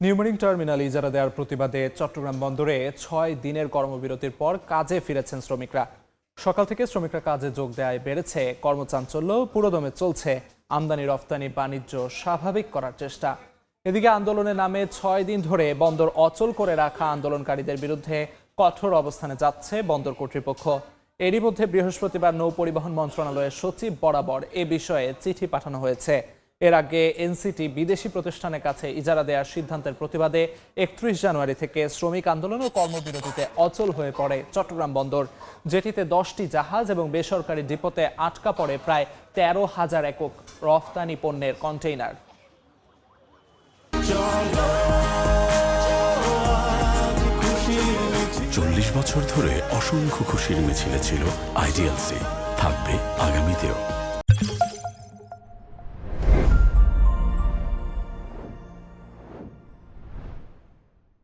নিউমারিং terminal ইজারা দেওয়ার প্রতিবাদে চট্টগ্রাম বন্দরে ৬ দিনের কর্মবিরতির পর কাজে ফিরেছেন শ্রমিকরা। সকাল থেকে শ্রমিকরা কাজে যোগ দেওয়ায় বেড়েছে কর্মচাঞ্চল্য, পুরোদমে চলছে আমদানি রপ্তানি বাণিজ্য স্বাভাবিক করার চেষ্টা। এদিকে আন্দোলনের নামে ৬ দিন ধরে বন্দর অচল করে রাখা আন্দোলনকারীদের বিরুদ্ধে কঠোর অবস্থানে যাচ্ছে বন্দর কর্তৃপক্ষ। এরই মধ্যে বৃহস্পতিবার নৌ পরিবহন মন্ত্রণালয়ের সচিব বরাবর এ বিষয়ে চিঠি পাঠানো হয়েছে। এর আগে এনসিটি বিদেশি প্রতিষ্ঠানের কাছে ইজারা দেওয়ার সিদ্ধান্তের প্রতিবাদে ৩১ জানুয়ারি থেকে শ্রমিক আন্দোলন ও কর্মবিরতিতে অচল হয়ে পড়ে চট্টগ্রাম বন্দর, যেটিতে 10টি জাহাজ এবং বেসরকারি ডিপোতে আটকা পড়ে প্রায় ১৩,০০০ একক রফতানি পণ্যের কন্টেইনার। ৪০ বছর ধরে অসংখ্য খুশির মিছিলে ছিল আইডিএলসি, থাকবে আগামীতেও।